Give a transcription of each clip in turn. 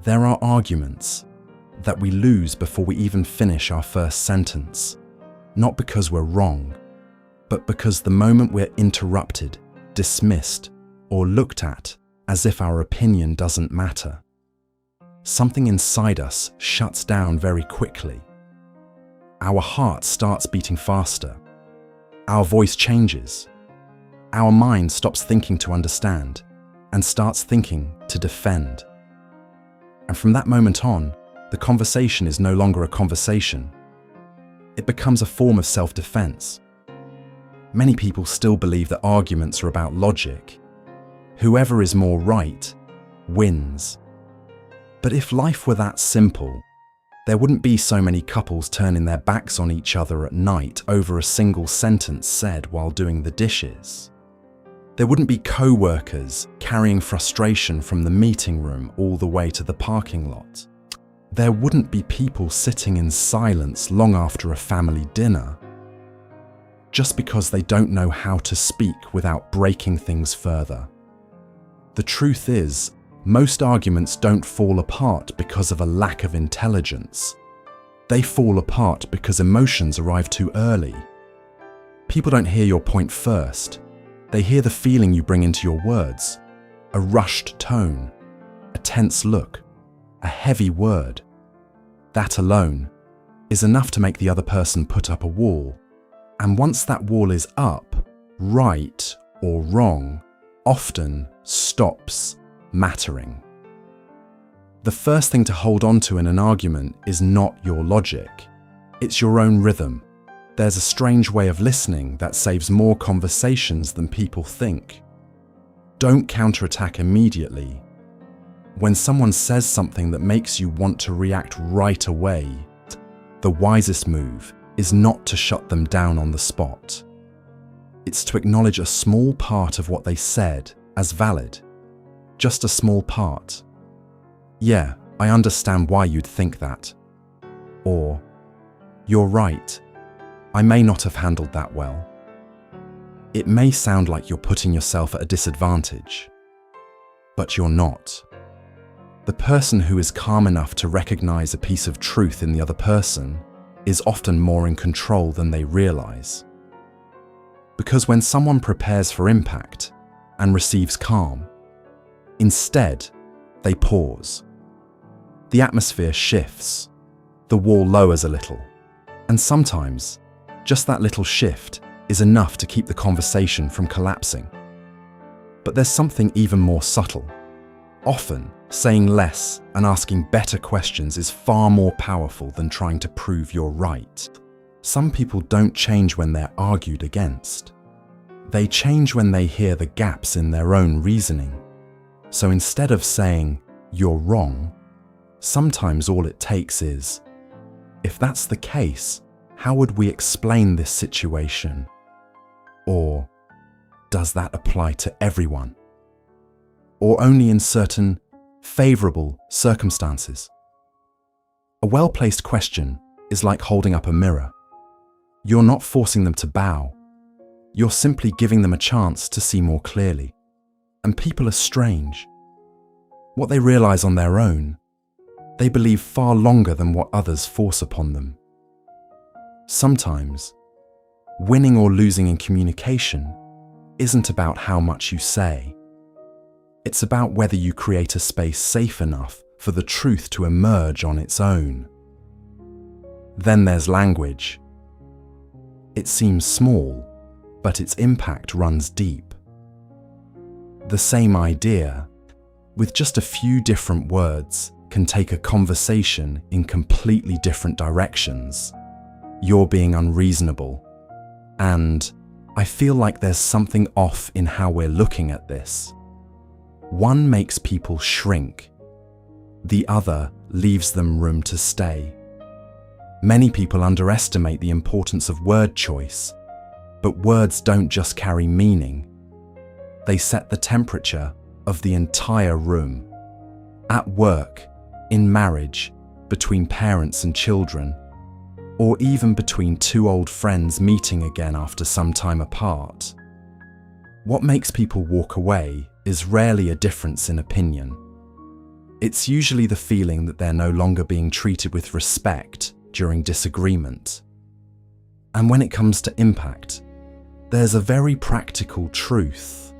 There are arguments that we lose before we even finish our first sentence, not because we're wrong, but because the moment we're interrupted, dismissed, or looked at as if our opinion doesn't matter, something inside us shuts down very quickly. Our heart starts beating faster. Our voice changes. Our mind stops thinking to understand and starts thinking to defend. And from that moment on, the conversation is no longer a conversation. It becomes a form of self-defense. Many people still believe that arguments are about logic. Whoever is more right wins. But if life were that simple, there wouldn't be so many couples turning their backs on each other at night over a single sentence said while doing the dishes. There wouldn't be co-workers carrying frustration from the meeting room all the way to the parking lot. There wouldn't be people sitting in silence long after a family dinner, just because they don't know how to speak without breaking things further. The truth is, most arguments don't fall apart because of a lack of intelligence. They fall apart because emotions arrive too early. People don't hear your point first. They hear the feeling you bring into your words, a rushed tone, a tense look, a heavy word. That alone is enough to make the other person put up a wall. And once that wall is up, right or wrong often stops mattering. The first thing to hold on to in an argument is not your logic. It's your own rhythm. There's a strange way of listening that saves more conversations than people think. Don't counterattack immediately. When someone says something that makes you want to react right away, the wisest move is not to shut them down on the spot. It's to acknowledge a small part of what they said as valid. Just a small part. Yeah, I understand why you'd think that. Or, you're right, I may not have handled that well. It may sound like you're putting yourself at a disadvantage, but you're not. The person who is calm enough to recognize a piece of truth in the other person is often more in control than they realize. Because when someone prepares for impact and receives calm, instead, they pause. The atmosphere shifts, the wall lowers a little, and sometimes, just that little shift is enough to keep the conversation from collapsing. But there's something even more subtle. Often, saying less and asking better questions is far more powerful than trying to prove you're right. Some people don't change when they're argued against. They change when they hear the gaps in their own reasoning. So instead of saying, "You're wrong," sometimes all it takes is, "If that's the case, how would we explain this situation?" Or, "Does that apply to everyone?" Or only in certain favorable circumstances? A well-placed question is like holding up a mirror. You're not forcing them to bow. You're simply giving them a chance to see more clearly. And people are strange. What they realize on their own, they believe far longer than what others force upon them. Sometimes, winning or losing in communication isn't about how much you say. It's about whether you create a space safe enough for the truth to emerge on its own. Then there's language. It seems small, but its impact runs deep. The same idea, with just a few different words, can take a conversation in completely different directions. You're being unreasonable. And I feel like there's something off in how we're looking at this. One makes people shrink. The other leaves them room to stay. Many people underestimate the importance of word choice, but words don't just carry meaning. They set the temperature of the entire room. At work, in marriage, between parents and children, or even between two old friends meeting again after some time apart. What makes people walk away is rarely a difference in opinion. It's usually the feeling that they're no longer being treated with respect during disagreement. And when it comes to impact, there's a very practical truth.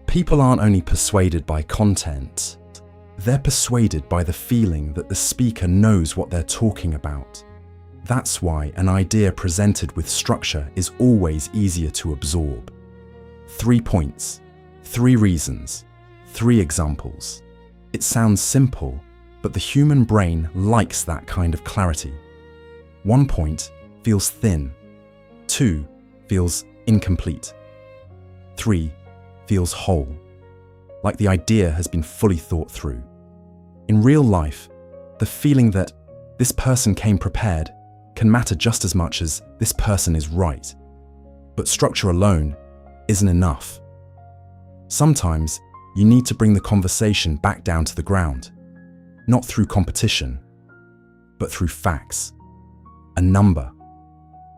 People aren't only persuaded by content, they're persuaded by the feeling that the speaker knows what they're talking about. That's why an idea presented with structure is always easier to absorb. 3 points, 3 reasons, 3 examples. It sounds simple, but the human brain likes that kind of clarity. 1 point feels thin. 2 feels incomplete. 3 feels whole, like the idea has been fully thought through. In real life, the feeling that this person came prepared can matter just as much as this person is right. But structure alone isn't enough. Sometimes you need to bring the conversation back down to the ground, not through competition, but through facts, a number,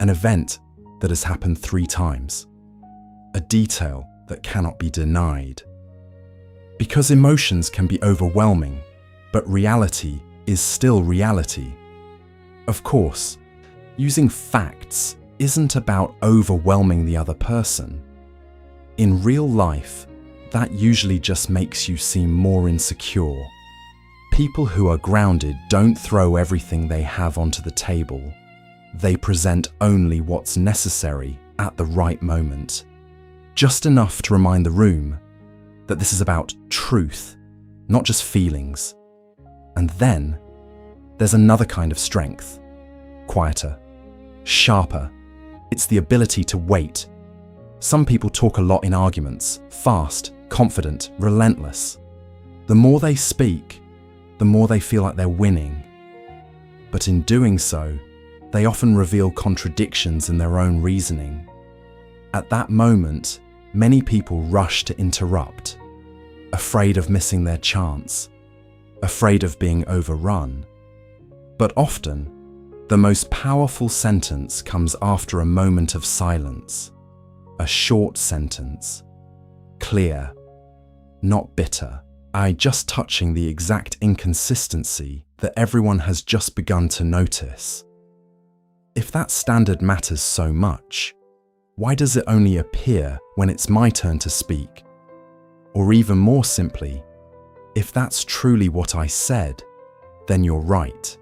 an event that has happened 3 times, a detail that cannot be denied. Because emotions can be overwhelming, but reality is still reality. Of course, using facts isn't about overwhelming the other person. In real life, that usually just makes you seem more insecure. People who are grounded don't throw everything they have onto the table. They present only what's necessary at the right moment. Just enough to remind the room that this is about truth, not just feelings. And then there's another kind of strength, quieter, sharper. It's the ability to wait. Some people talk a lot in arguments, fast, confident, relentless. The more they speak, the more they feel like they're winning. But in doing so, they often reveal contradictions in their own reasoning. At that moment, many people rush to interrupt, afraid of missing their chance, afraid of being overrun. But often, the most powerful sentence comes after a moment of silence, a short sentence, clear, not bitter, just touching the exact inconsistency that everyone has just begun to notice. If that standard matters so much, why does it only appear when it's my turn to speak? Or even more simply, if that's truly what I said, then you're right.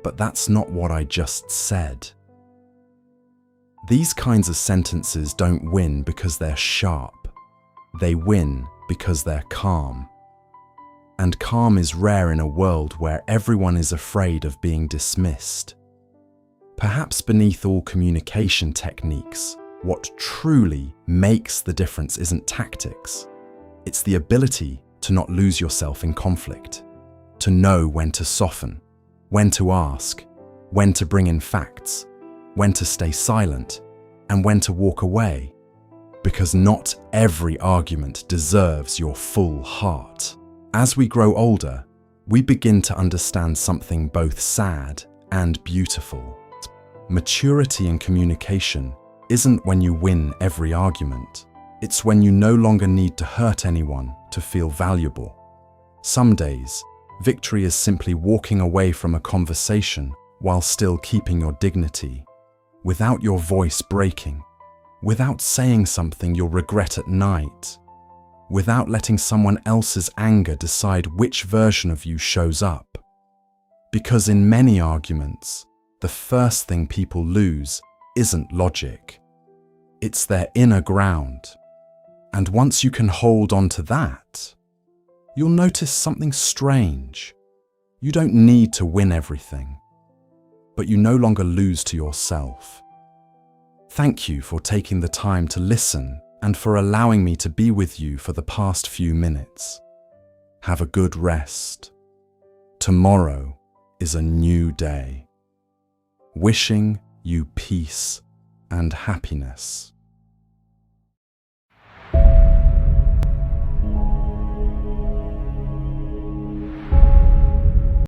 But that's not what I just said. These kinds of sentences don't win because they're sharp. They win because they're calm. And calm is rare in a world where everyone is afraid of being dismissed. Perhaps beneath all communication techniques, what truly makes the difference isn't tactics. It's the ability to not lose yourself in conflict, to know when to soften, when to ask, when to bring in facts, when to stay silent, and when to walk away. Because not every argument deserves your full heart. As we grow older, we begin to understand something both sad and beautiful. Maturity in communication isn't when you win every argument. It's when you no longer need to hurt anyone to feel valuable. Some days, victory is simply walking away from a conversation while still keeping your dignity, without your voice breaking, without saying something you'll regret at night, without letting someone else's anger decide which version of you shows up. Because in many arguments, the first thing people lose isn't logic. It's their inner ground. And once you can hold on to that, you'll notice something strange. You don't need to win everything, but you no longer lose to yourself. Thank you for taking the time to listen and for allowing me to be with you for the past few minutes. Have a good rest. Tomorrow is a new day. Wishing you peace and happiness.